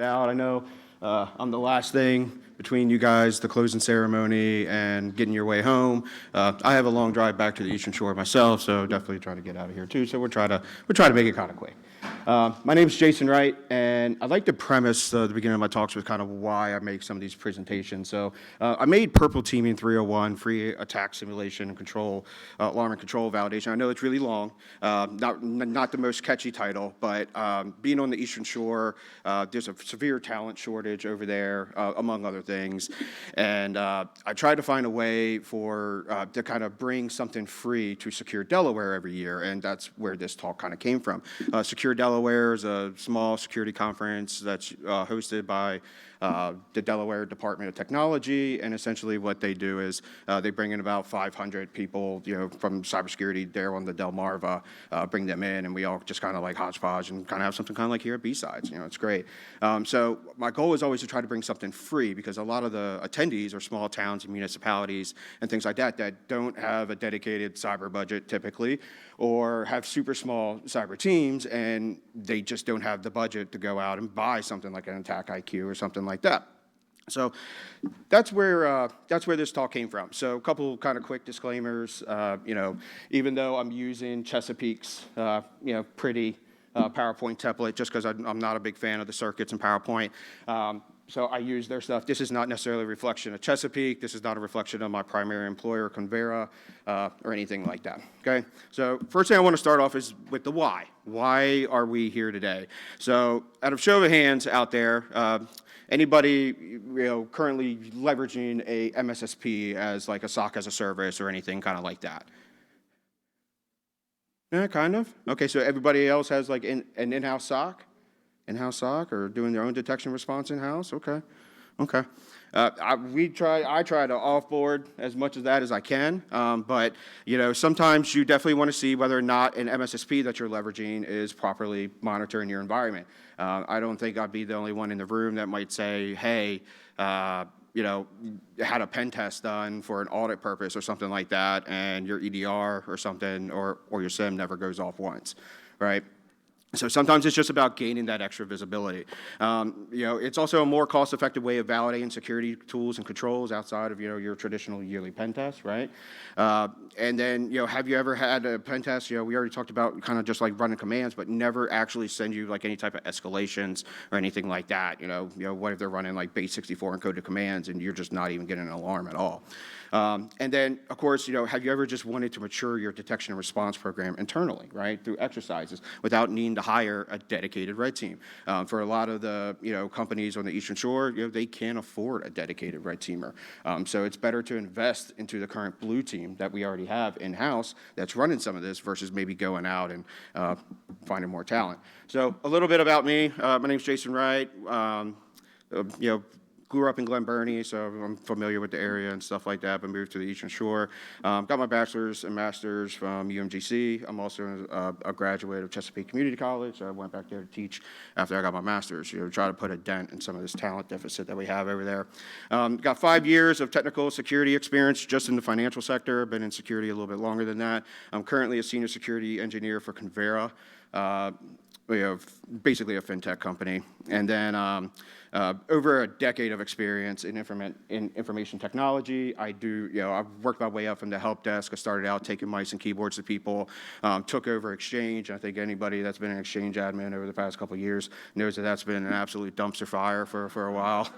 Out. I know I'm the last thing between you guys, the closing ceremony, and getting your way home. I have a long drive back to the Eastern Shore myself, so definitely try to get out of here too. So we're trying to make it kind of quick. My name is Jason Wright, and I'd like to premise the beginning of my talks with kind of why I make some of these presentations. So I made Purple Teaming 301, Free Attack Simulation and Control, Alarm and Control Validation. I know it's really long, not the most catchy title, but being on the Eastern Shore, there's a severe talent shortage over there, among other things. And I tried to find a way to kind of bring something free to Secure Delaware every year, and that's where this talk kind of came from. Secure Delaware is a small security conference that's hosted by the Delaware Department of Technology, and essentially what they do is they bring in about 500 people, from cybersecurity there on the Delmarva, bring them in, and we all just kind of like hodgepodge and kind of have something kind of like here at B-Sides. It's great. So my goal is always to try to bring something free, because a lot of the attendees are small towns and municipalities and things like that don't have a dedicated cyber budget typically, or have super small cyber teams, and they just don't have the budget to go out and buy something like an Attack IQ or something like that. So that's where this talk came from. So a couple kind of quick disclaimers. Even though I'm using Chesapeake's pretty PowerPoint template, just because I'm not a big fan of the circuits in PowerPoint. So I use their stuff. This is not necessarily a reflection of Chesapeake. This is not a reflection of my primary employer, Convera, or anything like that, okay? So first thing I want to start off is with the why. Why are we here today? So out of show of hands out there, anybody currently leveraging a MSSP as like a SOC as a service or anything kind of like that? Yeah, kind of. Okay, so everybody else has like an in-house SOC? In-house SOC, or doing their own detection response in-house? Okay. I try to offboard as much of that as I can, but sometimes you definitely want to see whether or not an MSSP that you're leveraging is properly monitoring your environment. I don't think I'd be the only one in the room that might say, hey, had a pen test done for an audit purpose or something like that, and your EDR or something, or your SIM never goes off once, right? So sometimes it's just about gaining that extra visibility. It's also a more cost-effective way of validating security tools and controls outside of your traditional yearly pen test, right? And then have you ever had a pen test? We already talked about kind of just like running commands, but never actually send you like any type of escalations or anything like that. What if they're running like base 64 encoded commands and you're just not even getting an alarm at all? And then, of course, have you ever just wanted to mature your detection and response program internally, right, through exercises without needing to hire a dedicated red team? For a lot of the companies on the Eastern Shore, they can't afford a dedicated red teamer. So it's better to invest into the current blue team that we already have in-house that's running some of this versus maybe going out and finding more talent. So a little bit about me. My name's Jason Wright. Grew up in Glen Burnie, so I'm familiar with the area and stuff like that, but moved to the Eastern Shore. Got my bachelor's and master's from UMGC. I'm also a graduate of Chesapeake Community College. I went back there to teach after I got my master's, try to put a dent in some of this talent deficit that we have over there. Got 5 years of technical security experience just in the financial sector. Been in security a little bit longer than that. I'm currently a senior security engineer for Convera. Basically a fintech company. And then over a decade of experience in information technology. I've worked my way up from the help desk. I started out taking mice and keyboards to people, took over Exchange. I think anybody that's been an Exchange admin over the past couple of years knows that that's been an absolute dumpster fire for a while.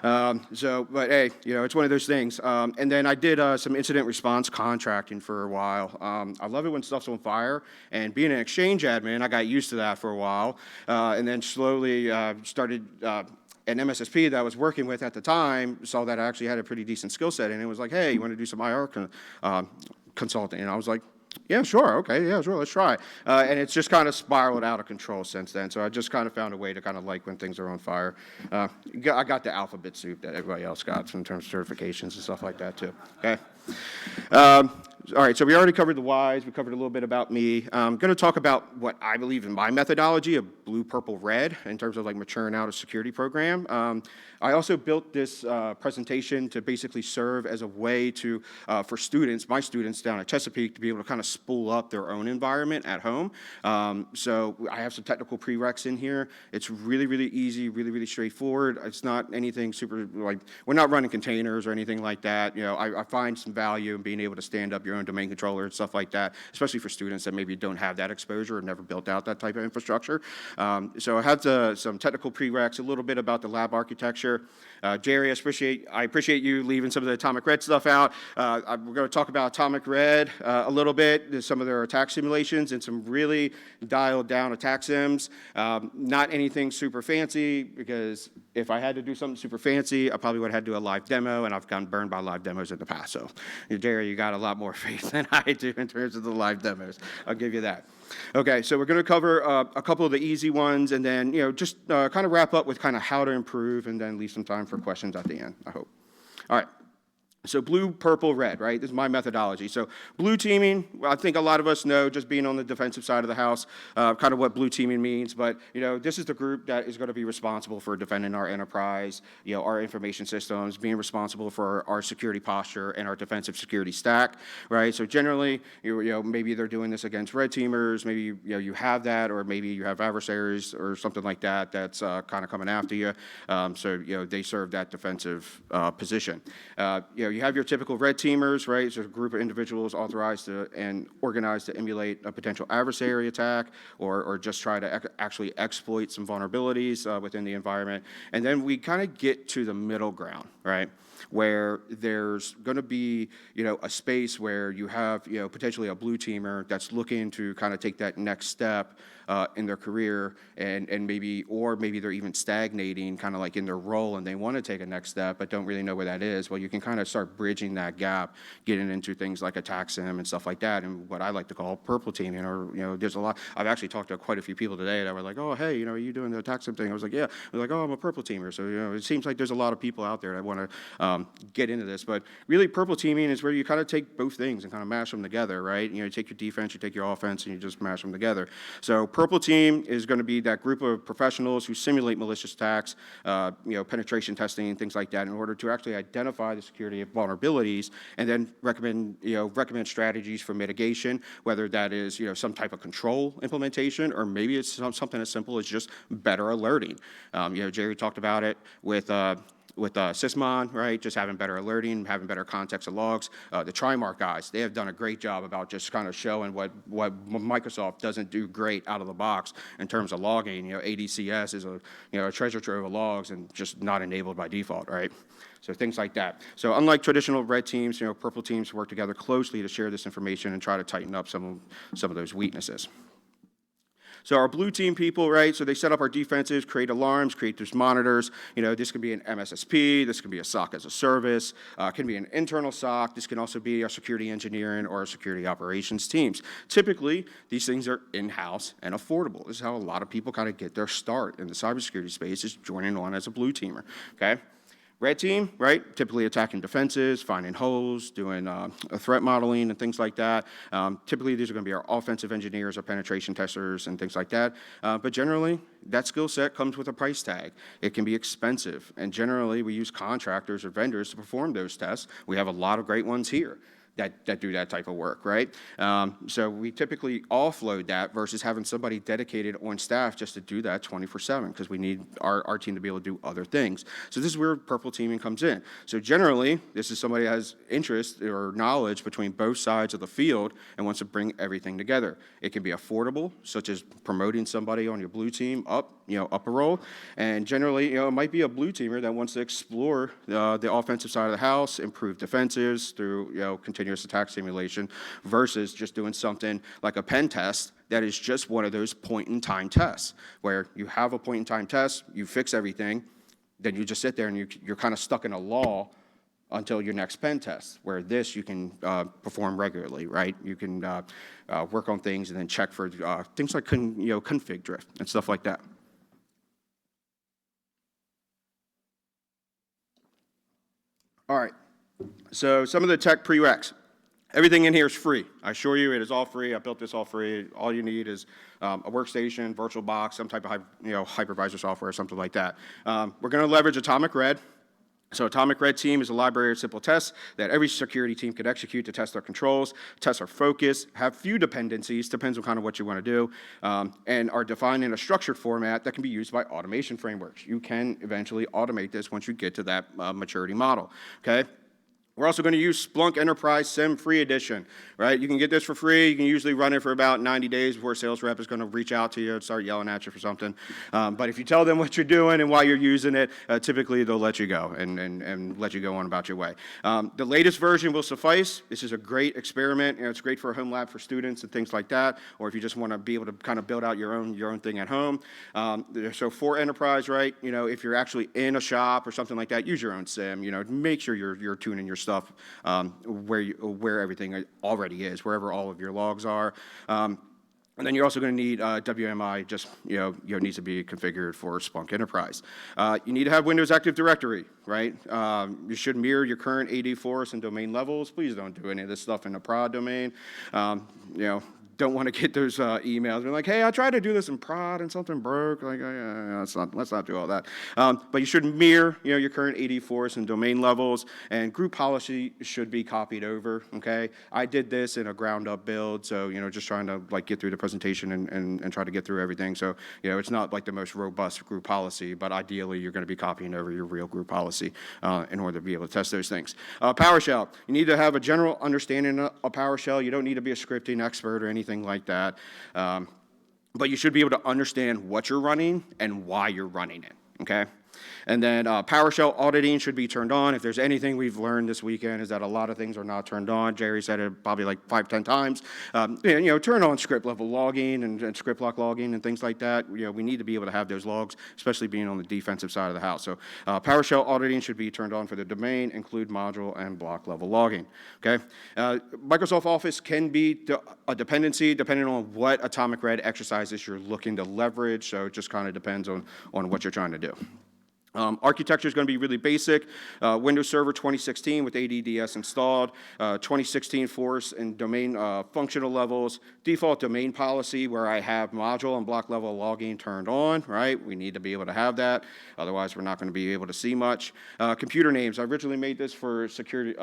But hey, it's one of those things. And then I did some incident response contracting for a while. I love it when stuff's on fire, and being an Exchange admin, I got used to that for a while, and then slowly started an MSSP that I was working with at the time saw that I actually had a pretty decent skill set, and it was like, hey, you want to do some IR consulting? And I was like, yeah, sure, okay, yeah, sure, let's try. And it's just kind of spiraled out of control since then, so I just kind of found a way to kind of like when things are on fire. I got the alphabet soup that everybody else got in terms of certifications and stuff like that too, okay? All right, so we already covered the whys. We covered a little bit about me. I'm going to talk about what I believe in my methodology of blue, purple, red in terms of like maturing out a security program. I also built this presentation to basically serve as a way to, for students, my students down at Chesapeake, to be able to kind of spool up their own environment at home. So I have some technical prereqs in here. It's really, really easy, really, really straightforward. It's not anything super, like, we're not running containers or anything like that. You know, I find some value in being able to stand up your own domain controller and stuff like that, especially for students that maybe don't have that exposure or never built out that type of infrastructure. So I have some technical prereqs, a little bit about the lab architecture. Jerry, I appreciate you leaving some of the Atomic Red stuff out. We're going to talk about Atomic Red a little bit, some of their attack simulations and some really dialed down attack sims. Not anything super fancy, because if I had to do something super fancy, I probably would have had to do a live demo, and I've gotten burned by live demos in the past. So, Jerry, you got a lot more faith than I do in terms of the live demos. I'll give you that. Okay, so we're going to cover a couple of the easy ones, and then just kind of wrap up with kind of how to improve, and then leave some time for questions at the end, I hope. All right. So blue, purple, red, right? This is my methodology. So blue teaming, I think a lot of us know, just being on the defensive side of the house, kind of what blue teaming means. But this is the group that is going to be responsible for defending our enterprise, our information systems, being responsible for our security posture and our defensive security stack, right? So generally, maybe they're doing this against red teamers. Maybe you have that, or maybe you have adversaries or something like that that's kind of coming after you. So they serve that defensive position. You have your typical red teamers, right? It's a group of individuals authorized to and organized to emulate a potential adversary attack, or just try to actually exploit some vulnerabilities within the environment. And then we kind of get to the middle ground, right? Where there's going to be, a space where you have, potentially a blue teamer that's looking to kind of take that next step in their career, and maybe they're even stagnating kind of like in their role, and they want to take a next step but don't really know where that is. Well, you can kind of start bridging that gap, getting into things like attack sim and stuff like that, and what I like to call purple teaming. Or there's a lot. I've actually talked to quite a few people today that were like, oh, hey, are you doing the attack sim thing? I was like, yeah. They're like, oh, I'm a purple teamer. So it seems like there's a lot of people out there that want to get into this. But really, purple teaming is where you kind of take both things and kind of mash them together, right? You take your defense, you take your offense, and you just mash them together. So purple team is going to be that group of professionals who simulate malicious attacks, penetration testing, things like that, in order to actually identify the security vulnerabilities, and then recommend strategies for mitigation, whether that is some type of control implementation, or maybe it's something as simple as just better alerting. Jerry talked about it with Sysmon, right? Just having better alerting, having better context of logs. The Trimark guys, they have done a great job about just kind of showing what Microsoft doesn't do great out of the box in terms of logging. ADCS is a treasure trove of logs and just not enabled by default, right? So things like that. So unlike traditional red teams, purple teams work together closely to share this information and try to tighten up some of those weaknesses. So our blue team people, right, so they set up our defenses, create alarms, create those monitors. This can be an MSSP, this can be a SOC as a service, can be an internal SOC. This can also be our security engineering or our security operations teams. Typically, these things are in-house and affordable. This is how a lot of people kind of get their start in the cybersecurity space, is joining on as a blue teamer, okay? Red team, right, typically attacking defenses, finding holes, doing threat modeling and things like that. Typically, these are going to be our offensive engineers, our penetration testers, and things like that. But generally, that skill set comes with a price tag. It can be expensive, and generally, we use contractors or vendors to perform those tests. We have a lot of great ones here that do that type of work, right? So we typically offload that versus having somebody dedicated on staff just to do that 24/7, because we need our team to be able to do other things. So this is where purple teaming comes in. So generally, this is somebody that has interest or knowledge between both sides of the field and wants to bring everything together. It can be affordable, such as promoting somebody on your blue team up a role. And generally, it might be a blue teamer that wants to explore the offensive side of the house, improve defenses through continuous attack simulation, versus just doing something like a pen test that is just one of those point-in-time tests, where you have a point-in-time test, you fix everything, then you just sit there and you're kind of stuck in a law until your next pen test, where this you can perform regularly, right? You can work on things and then check for things like config drift and stuff like that. All right, so some of the tech prereqs. Everything in here is free. I assure you, it is all free. I built this all free. All you need is a workstation, VirtualBox, some type of hypervisor software, or something like that. We're going to leverage Atomic Red. So Atomic Red Team is a library of simple tests that every security team could execute to test their controls, test our focus, have few dependencies, depends on kind of what you want to do, and are defined in a structured format that can be used by automation frameworks. You can eventually automate this once you get to that maturity model, okay? We're also going to use Splunk Enterprise SIM Free Edition, right? You can get this for free. You can usually run it for about 90 days before a sales rep is going to reach out to you and start yelling at you for something. But if you tell them what you're doing and why you're using it, typically they'll let you go and let you go on about your way. The latest version will suffice. This is a great experiment. It's great for a home lab for students and things like that, or if you just want to be able to kind of build out your own thing at home. So for enterprise, right, if you're actually in a shop or something like that, use your own SIM. Make sure you're tuning your stuff where everything already is, wherever all of your logs are. And then you're also going to need WMI, just needs to be configured for Splunk Enterprise. You need to have Windows Active Directory, right? You should mirror your current AD forest and domain levels. Please don't do any of this stuff in a prod domain. Don't want to get those emails. They're like, hey, I tried to do this in prod and something broke. Like, let's not do all that. But you should mirror, your current AD forest and domain levels, and group policy should be copied over. Okay, I did this in a ground-up build, so just trying to get through the presentation and try to get through everything. So it's not like the most robust group policy, but ideally you're going to be copying over your real group policy in order to be able to test those things. PowerShell, you need to have a general understanding of PowerShell. You don't need to be a scripting expert or anything like that, but you should be able to understand what you're running and why you're running it, okay? And then PowerShell auditing should be turned on. If there's anything we've learned this weekend is that a lot of things are not turned on. Jerry said it probably like 5-10 times. Turn on script level logging and script block logging and things like that. We need to be able to have those logs, especially being on the defensive side of the house. So PowerShell auditing should be turned on for the domain, include module and block level logging. Okay. Microsoft Office can be a dependency depending on what Atomic Red exercises you're looking to leverage. So it just kind of depends on what you're trying to do. Architecture is going to be really basic. Windows Server 2016 with ADDS installed, 2016 force and domain functional levels, default domain policy where I have module and block level logging turned on, right? We need to be able to have that. Otherwise, we're not going to be able to see much. Computer names. I originally made this for secure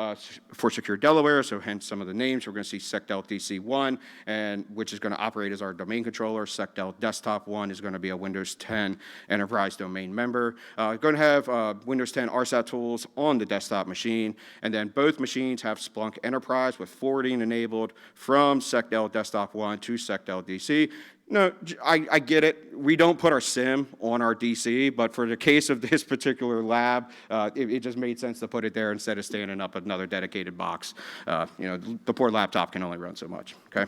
Delaware, so hence some of the names. We're going to see SecDel DC1, and which is going to operate as our domain controller. SecDel Desktop 1 is going to be a Windows 10 enterprise domain member. Going to have Windows 10 RSAT tools on the desktop machine, and then both machines have Splunk Enterprise with forwarding enabled from SecDel Desktop 1 to SecDel DC. No, I get it. We don't put our SIM on our DC, but for the case of this particular lab, it just made sense to put it there instead of standing up another dedicated box. The poor laptop can only run so much, okay?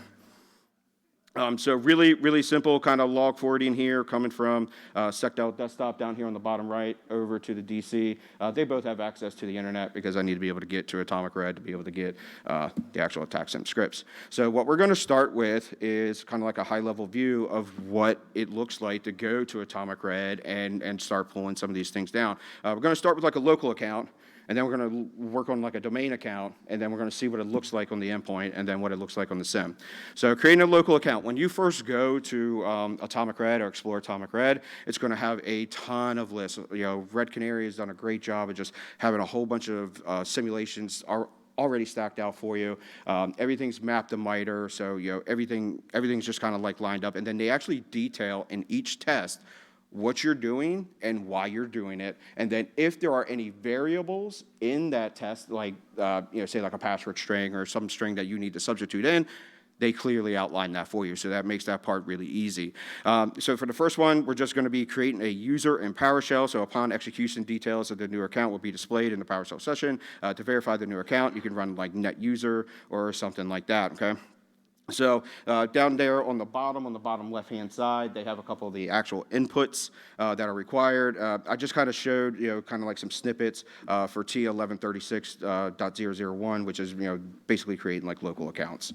So really, really simple kind of log forwarding here coming from SecDel Desktop down here on the bottom right over to the DC. They both have access to the internet because I need to be able to get to Atomic Red to be able to get the actual attack sim scripts. So what we're going to start with is kind of like a high-level view of what it looks like to go to Atomic Red and start pulling some of these things down. We're going to start with like a local account. And then we're going to work on like a domain account, and then we're going to see what it looks like on the endpoint, and then what it looks like on the SIM. So creating a local account. When you first go to Atomic Red or explore Atomic Red, it's going to have a ton of lists. Red Canary has done a great job of just having a whole bunch of simulations already stacked out for you. Everything's mapped to MITRE, so everything's just kind of like lined up. And then they actually detail in each test what you're doing and why you're doing it, and then if there are any variables in that test, like say like a password string or some string that you need to substitute in, they clearly outline that for you, so that makes that part really easy. So for the first one, we're just going to be creating a user in PowerShell, so upon execution, details of the new account will be displayed in the PowerShell session. To verify the new account, you can run like net user or something like that, okay? So down there on the bottom left-hand side, they have a couple of the actual inputs that are required. I just kind of showed, kind of like some snippets for T1136.001, which is, basically creating like local accounts.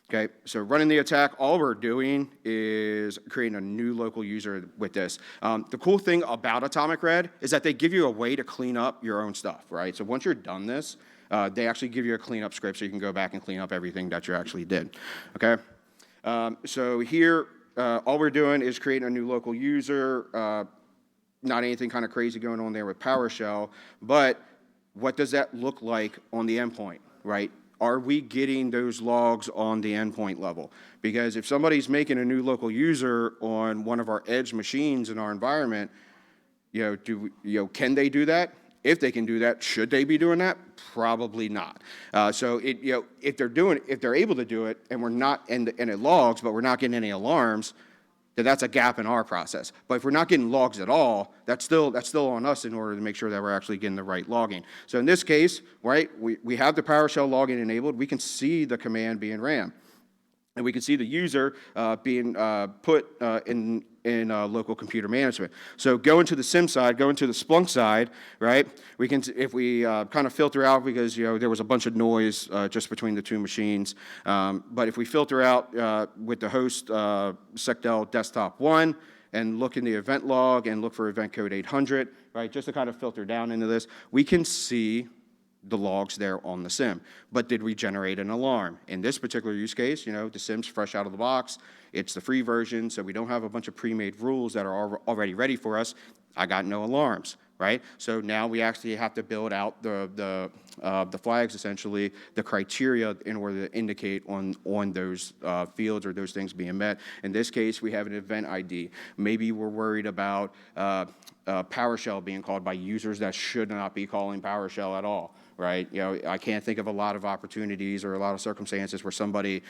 Okay, so running the attack, all we're doing is creating a new local user with this. The cool thing about Atomic Red is that they give you a way to clean up your own stuff, right? So once you're done this, They actually give you a cleanup script so you can go back and clean up everything that you actually did, okay? So here, all we're doing is creating a new local user, not anything kind of crazy going on there with PowerShell, but what does that look like on the endpoint, right? Are we getting those logs on the endpoint level? Because if somebody's making a new local user on one of our edge machines in our environment, can they do that? If they can do that, should they be doing that? Probably not. So if they're able to do it, and we're not, and it logs, but we're not getting any alarms, then that's a gap in our process. But if we're not getting logs at all, that's still on us in order to make sure that we're actually getting the right logging. So in this case, right, we have the PowerShell login enabled. We can see the command being ran. And we can see the user being put in local computer management. So going to the SIM side, going to the Splunk side, right? We can, if we kind of filter out, because there was a bunch of noise just between the two machines. But if we filter out with the host SecDel desktop 1 and look in the event log and look for event code 800, right? Just to kind of filter down into this, we can see the logs there on the SIM. But did we generate an alarm? In this particular use case, the SIM's fresh out of the box. It's the free version, so we don't have a bunch of pre-made rules that are already ready for us. I got no alarms, right? So now we actually have to build out the flags, essentially, the criteria in order to indicate on those fields or those things being met. In this case, we have an event ID. Maybe we're worried about PowerShell being called by users that should not be calling PowerShell at all, right? I can't think of a lot of opportunities or a lot of circumstances where somebody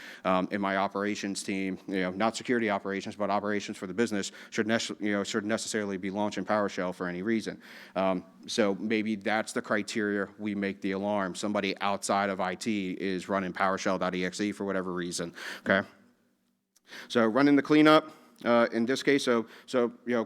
in my operations team, not security operations, but operations for the business should necessarily be launching PowerShell for any reason. So maybe that's the criteria we make the alarm. Somebody outside of IT is running PowerShell.exe for whatever reason, okay? So running the cleanup. In this case, so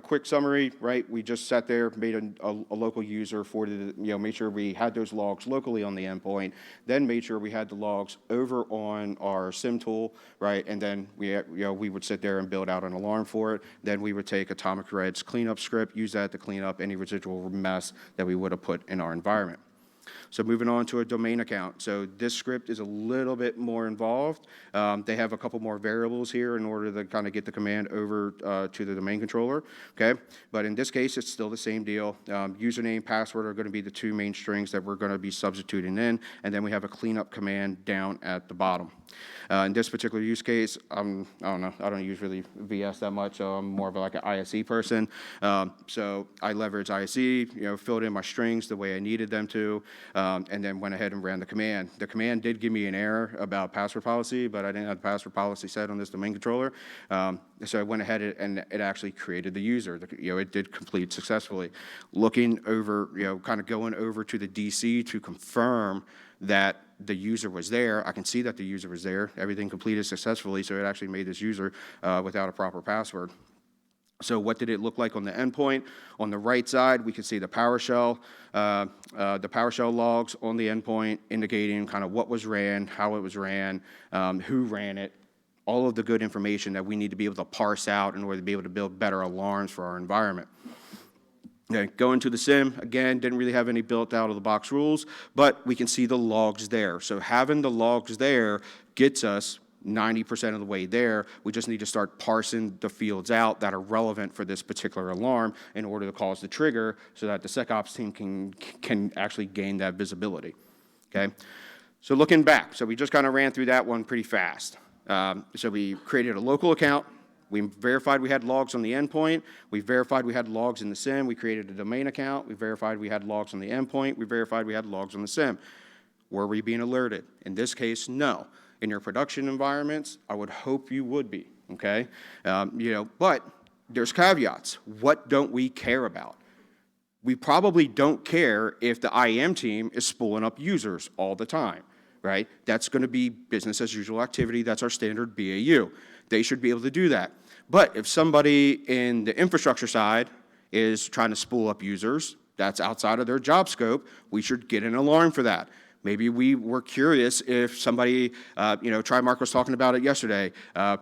quick summary, right? We just sat there, made a local user for the, made sure we had those logs locally on the endpoint, then made sure we had the logs over on our SIM tool, right? And then we would sit there and build out an alarm for it. Then we would take Atomic Red's cleanup script, use that to clean up any residual mess that we would have put in our environment. So moving on to a domain account. So this script is a little bit more involved. They have a couple more variables here in order to kind of get the command over to the domain controller, okay? But in this case, it's still the same deal. Username, password are going to be the two main strings that we're going to be substituting in, and then we have a cleanup command down at the bottom. In this particular use case, I don't know, I don't use really VS that much, so I'm more of like an ISE person. So I leveraged ISE, filled in my strings the way I needed them to, and then went ahead and ran the command. The command did give me an error about password policy, but I didn't have the password policy set on this domain controller. So I went ahead and it actually created the user. It did complete successfully. Looking over, kind of going over to the DC to confirm that the user was there. I can see that the user was there. Everything completed successfully, so it actually made this user without a proper password. So what did it look like on the endpoint? On the right side, we can see the PowerShell logs on the endpoint indicating kind of what was ran, how it was ran, who ran it, all of the good information that we need to be able to parse out in order to be able to build better alarms for our environment. Okay, going to the SIM, again, didn't really have any built out of the box rules, but we can see the logs there. So having the logs there gets us 90% of the way there. We just need to start parsing the fields out that are relevant for this particular alarm in order to cause the trigger so that the SecOps team can actually gain that visibility, okay? So looking back, so we just kind of ran through that one pretty fast. So we created a local account. We verified we had logs on the endpoint. We verified we had logs in the SIM. We created a domain account. We verified we had logs on the endpoint. We verified we had logs on the SIM. Were we being alerted? In this case, no. In your production environments, I would hope you would be, okay? But there's caveats. What don't we care about? We probably don't care if the IAM team is spooling up users all the time, right? That's going to be business as usual activity. That's our standard BAU. They should be able to do that. But if somebody in the infrastructure side is trying to spool up users, that's outside of their job scope, we should get an alarm for that. Maybe we were curious if somebody, Trimark was talking about it yesterday,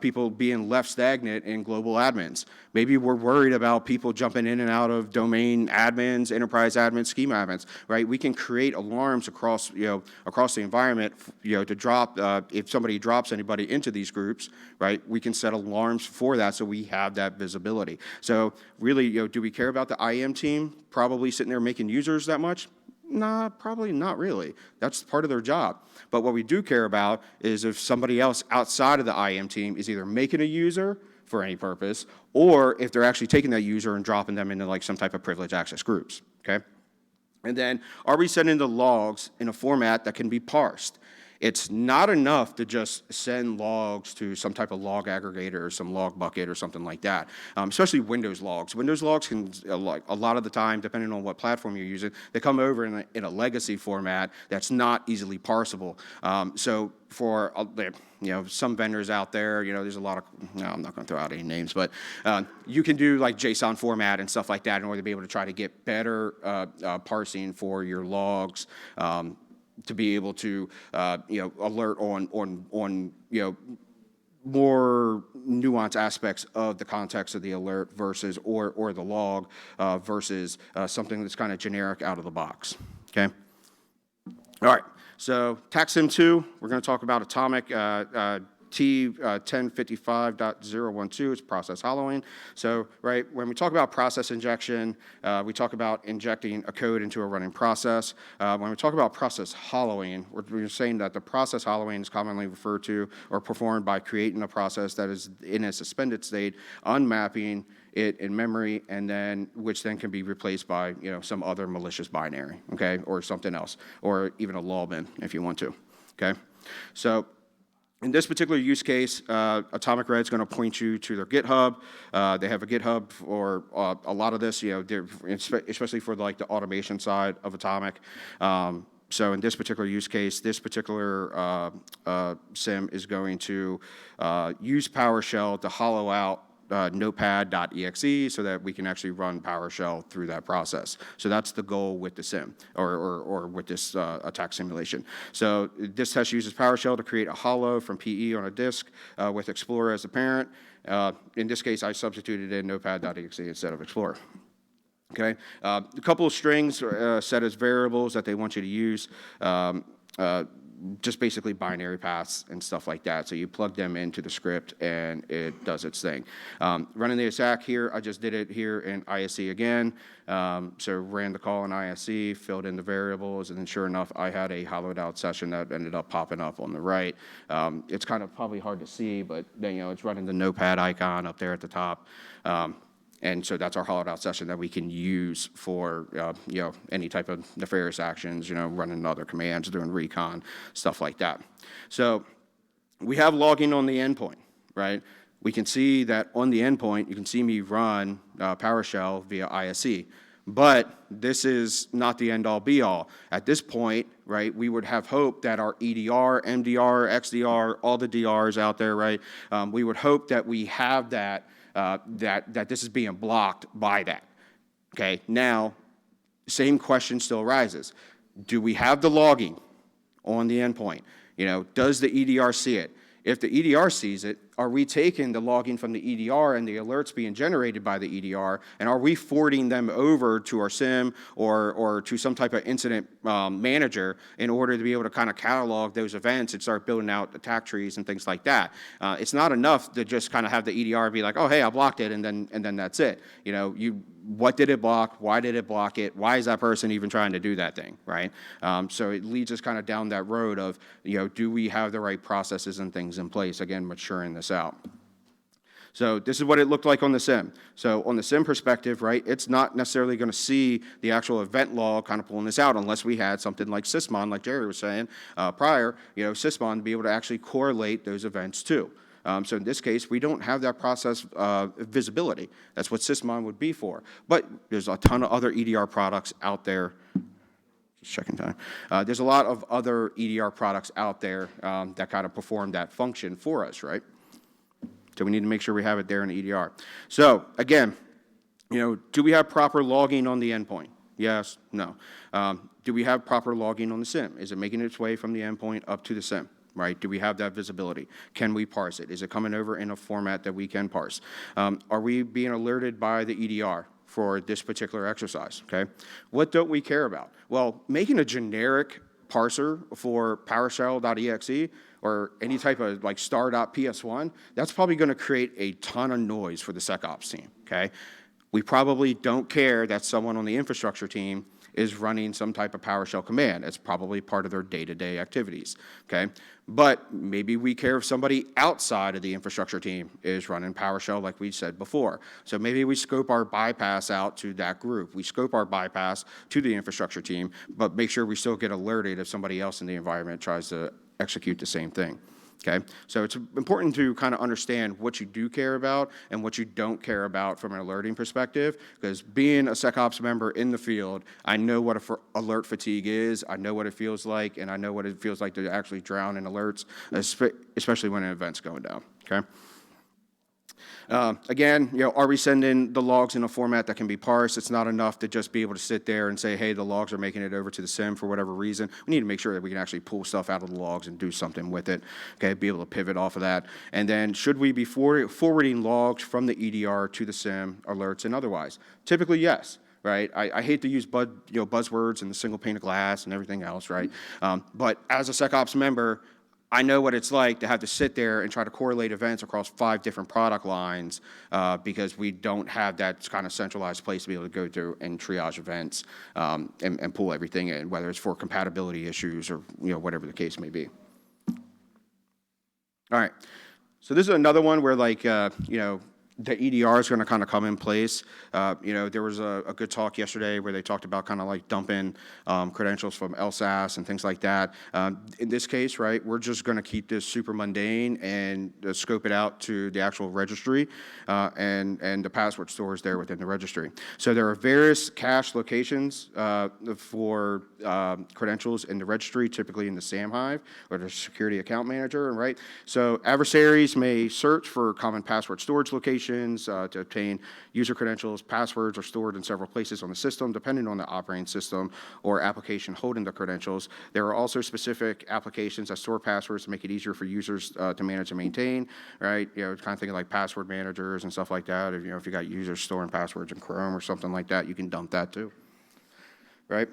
people being left stagnant in global admins. Maybe we're worried about people jumping in and out of domain admins, enterprise admins, schema admins, right? We can create alarms across the environment, to drop, if somebody drops anybody into these groups, right? We can set alarms for that so we have that visibility. So really, do we care about the IAM team probably sitting there making users that much? Nah, probably not really. That's part of their job. But what we do care about is if somebody else outside of the IAM team is either making a user for any purpose, or if they're actually taking that user and dropping them into like some type of privileged access groups, okay? And then, are we sending the logs in a format that can be parsed? It's not enough to just send logs to some type of log aggregator or some log bucket or something like that, especially Windows logs. Windows logs can, like a lot of the time, depending on what platform you're using, they come over in a legacy format that's not easily parsable. So for some vendors out there, there's a lot of, I'm not going to throw out any names, but you can do like JSON format and stuff like that in order to be able to try to get better parsing for your logs, to be able to, alert on more nuanced aspects of the context of the alert versus, or the log versus something that's kind of generic out of the box, okay? All right, so TAC-SIM 2, we're going to talk about Atomic T1055.012, it's process hollowing. So, right, when we talk about process injection, we talk about injecting a code into a running process. When we talk about process hollowing, we're saying that the process hollowing is commonly referred to or performed by creating a process that is in a suspended state, unmapping it in memory, and then which then can be replaced by some other malicious binary, okay, or something else, or even a law bin if you want to, okay. So in this particular use case, Atomic Red is going to point you to their GitHub. They have a GitHub for a lot of this, especially for like the automation side of Atomic. So in this particular use case, this particular SIM is going to use PowerShell to hollow out notepad.exe so that we can actually run PowerShell through that process. So that's the goal with the SIM or with this attack simulation. So this test uses PowerShell to create a hollow from PE on a disk with Explorer as the parent. In this case, I substituted in notepad.exe instead of Explorer. Okay, a couple of strings set as variables that they want you to use. Just basically binary paths and stuff like that. So you plug them into the script and it does its thing. Running the attack here, I just did it here in ISC again. So ran the call in ISC, filled in the variables, and then sure enough, I had a hollowed out session that ended up popping up on the right. It's kind of probably hard to see, but then, it's running the notepad icon up there at the top. And so that's our hollowed out session that we can use for, any type of nefarious actions, running other commands, doing recon, stuff like that. So we have logging on the endpoint, right? We can see that on the endpoint, you can see me run PowerShell via ISE. But this is not the end all be all. At this point, right, we would have hope that our EDR, MDR, XDR, all the DRs out there, right, we would hope that we have that, that this is being blocked by that. Okay, now, same question still arises. Do we have the logging on the endpoint? Does the EDR see it? If the EDR sees it, are we taking the logging from the EDR and the alerts being generated by the EDR, and are we forwarding them over to our SIM or to some type of incident manager in order to be able to kind of catalog those events and start building out attack trees and things like that? It's not enough to just kind of have the EDR be like, oh, hey, I blocked it, and then that's it. What did it block? Why did it block it? Why is that person even trying to do that thing, right? So it leads us kind of down that road of, do we have the right processes and things in place? Again, maturing this out. So this is what it looked like on the SIM. So on the SIM perspective, right, it's not necessarily going to see the actual event log kind of pulling this out unless we had something like Sysmon, like Jerry was saying prior, Sysmon to be able to actually correlate those events too. So in this case, we don't have that process visibility. That's what Sysmon would be for. But there's a ton of other EDR products out there. Just checking time. There's a lot of other EDR products out there that kind of perform that function for us, right? So we need to make sure we have it there in the EDR. So again, do we have proper logging on the endpoint? Yes, no. Do we have proper logging on the SIM? Is it making its way from the endpoint up to the SIM? Right? Do we have that visibility? Can we parse it? Is it coming over in a format that we can parse? Are we being alerted by the EDR for this particular exercise? Okay. What don't we care about? Well, making a generic parser for PowerShell.exe or any type of like star.ps1, that's probably going to create a ton of noise for the SecOps team. Okay. We probably don't care that someone on the infrastructure team is running some type of PowerShell command. It's probably part of their day-to-day activities, okay? But maybe we care if somebody outside of the infrastructure team is running PowerShell like we said before. So maybe we scope our bypass out to that group. We scope our bypass to the infrastructure team, but make sure we still get alerted if somebody else in the environment tries to execute the same thing. Okay, so it's important to kind of understand what you do care about and what you don't care about from an alerting perspective, because being a SecOps member in the field, I know what alert fatigue is, I know what it feels like, and I know what it feels like to actually drown in alerts, especially when an event's going down, okay? Again, are we sending the logs in a format that can be parsed? It's not enough to just be able to sit there and say, hey, the logs are making it over to the SIM for whatever reason. We need to make sure that we can actually pull stuff out of the logs and do something with it, okay, be able to pivot off of that. And then should we be forwarding logs from the EDR to the SIM, alerts, and otherwise? Typically, yes. Right, I hate to use buzzwords and the single pane of glass and everything else, right? But as a SecOps member, I know what it's like to have to sit there and try to correlate events across 5 different product lines because we don't have that kind of centralized place to be able to go through and triage events and pull everything in, whether it's for compatibility issues or whatever the case may be. All right, so this is another one where the EDR is going to kind of come in place. There was a good talk yesterday where they talked about kind of like dumping credentials from LSAS and things like that. In this case, right, we're just going to keep this super mundane and scope it out to the actual registry and the password stores there within the registry. So there are various cache locations for credentials in the registry, typically in the SAM Hive or the security account manager, right? So adversaries may search for common password storage locations to obtain user credentials. Passwords are stored in several places on the system, depending on the operating system or application holding the credentials. There are also specific applications that store passwords to make it easier for users to manage and maintain, right? Kind of thinking like password managers and stuff like that. If you got users storing passwords in Chrome or something like that, you can dump that too, right?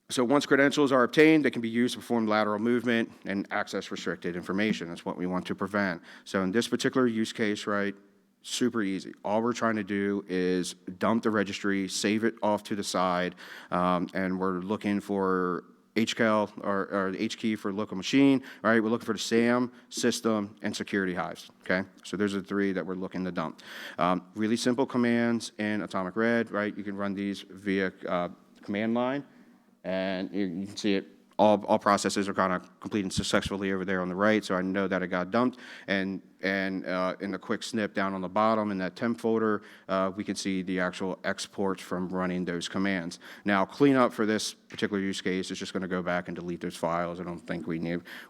So once credentials are obtained, they can be used to perform lateral movement and access restricted information. That's what we want to prevent. So in this particular use case, right, super easy. All we're trying to do is dump the registry, save it off to the side, and we're looking for HCAL or the H key for local machine, right? We're looking for the SAM, system, and security hives, okay? So those are the 3 that we're looking to dump. Really simple commands in Atomic Red, right? You can run these via command line, and you can see it. All processes are kind of completing successfully over there on the right, so I know that it got dumped. And in the quick snip down on the bottom in that temp folder, we can see the actual exports from running those commands. Now, cleanup for this particular use case is just going to go back and delete those files. I don't think we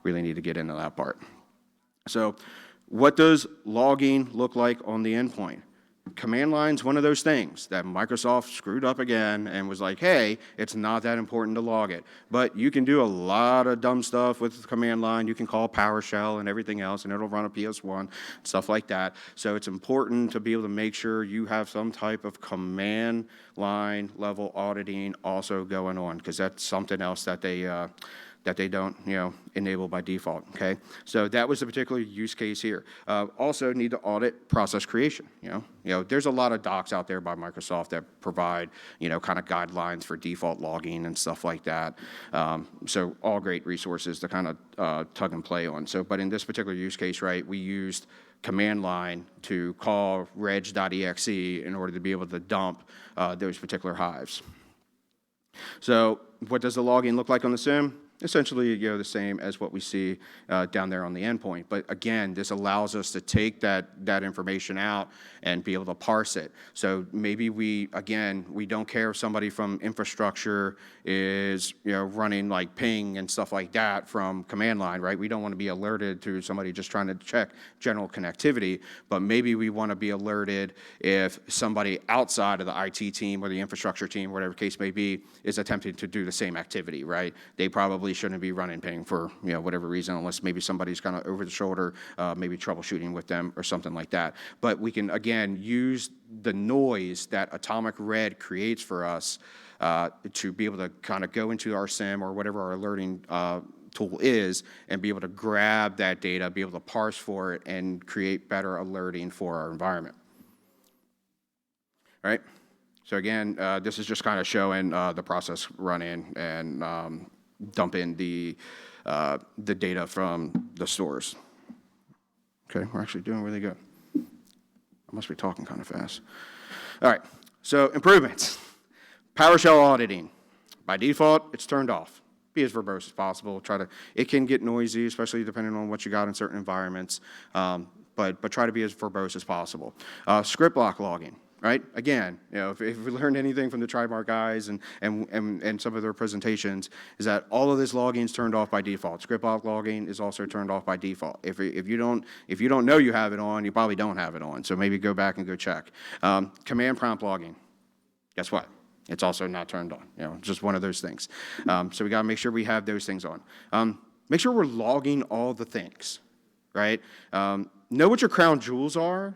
really need to get into that part. So what does logging look like on the endpoint? Command line's one of those things that Microsoft screwed up again and was like, hey, it's not that important to log it. But you can do a lot of dumb stuff with the command line. You can call PowerShell and everything else, and it'll run a PS1, stuff like that. So it's important to be able to make sure you have some type of command line level auditing also going on, because that's something else that they don't, enable by default, okay? So that was the particular use case here. Also need to audit process creation, There's a lot of docs out there by Microsoft that provide, kind of guidelines for default logging and stuff like that. So all great resources to kind of tug and play on. So, but in this particular use case, right, we used command line to call reg.exe in order to be able to dump those particular hives. So what does the logging look like on the SIM? essentially, the same as what we see down there on the endpoint. But again, this allows us to take that information out and be able to parse it. So maybe we don't care if somebody from infrastructure is, running like ping and stuff like that from command line, right? We don't want to be alerted to somebody just trying to check general connectivity, but maybe we want to be alerted if somebody outside of the IT team or the infrastructure team, whatever case may be, is attempting to do the same activity, right? They probably shouldn't be running ping for, whatever reason, unless maybe somebody's kind of over the shoulder, maybe troubleshooting with them or something like that. But we can, again, use the noise that Atomic Red creates for us to be able to kind of go into our SIM or whatever our alerting tool is and be able to grab that data, be able to parse for it, and create better alerting for our environment. All right? So again, this is just kind of showing the process run-in and dump in the data from the stores. Okay, we're actually doing really good. I must be talking kind of fast. All right, so improvements. PowerShell auditing. By default, it's turned off. Be as verbose as possible. It can get noisy, especially depending on what you got in certain environments, but try to be as verbose as possible. Script block logging. Right? Again, if we learned anything from the TriMark guys and some of their presentations, is that all of this logging is turned off by default. Script block logging is also turned off by default. If you don't know you have it on, you probably don't have it on. So maybe go back and go check. Command prompt logging. Guess what? It's also not turned on. Just one of those things. So we got to make sure we have those things on. Make sure we're logging all the things. Right? Know what your crown jewels are.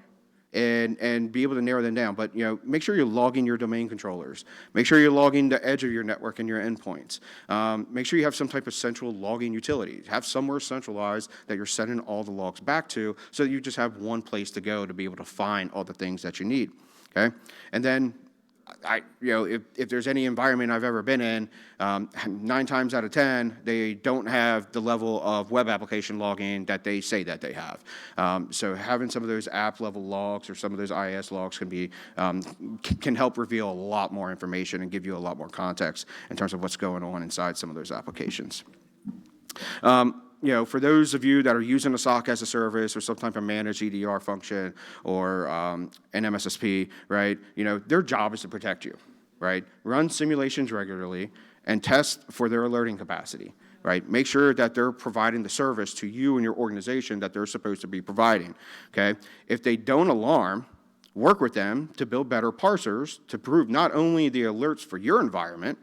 And be able to narrow them down. But make sure you're logging your domain controllers. Make sure you're logging the edge of your network and your endpoints. Make sure you have some type of central logging utility. Have somewhere centralized that you're sending all the logs back to, so that you just have one place to go to be able to find all the things that you need. Okay, and then if there's any environment I've ever been in, 9 times out of 10, they don't have the level of web application logging that they say that they have. So having some of those app level logs or some of those IIS logs can help reveal a lot more information and give you a lot more context in terms of what's going on inside some of those applications. For those of you that are using a SOC as a service or some type of managed EDR function or an MSSP, right? Their job is to protect you, right? Run simulations regularly and test for their alerting capacity, right? Make sure that they're providing the service to you and your organization that they're supposed to be providing, okay? If they don't alarm, work with them to build better parsers to prove not only the alerts for your environment,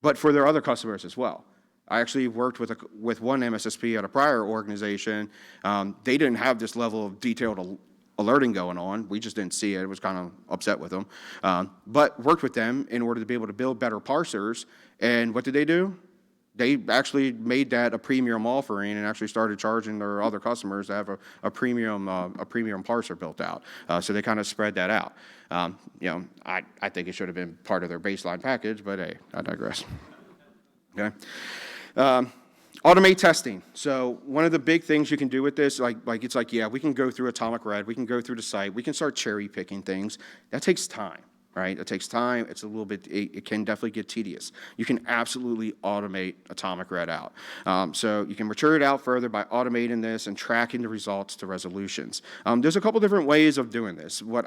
but for their other customers as well. I actually worked with one MSSP at a prior organization. They didn't have this level of detailed alerting going on. We just didn't see it. It was kind of upset with them. But worked with them in order to be able to build better parsers. And what did they do? They actually made that a premium offering and actually started charging their other customers to have a premium parser built out. So they kind of spread that out. I think it should have been part of their baseline package, but hey, I digress. Okay. Automate testing. So one of the big things you can do with this, we can go through Atomic Red, we can go through the site, we can start cherry picking things. That takes time, right? It takes time. It's a little bit, it can definitely get tedious. You can absolutely automate Atomic Red out. So you can mature it out further by automating this and tracking the results to resolutions. There's a couple different ways of doing this. What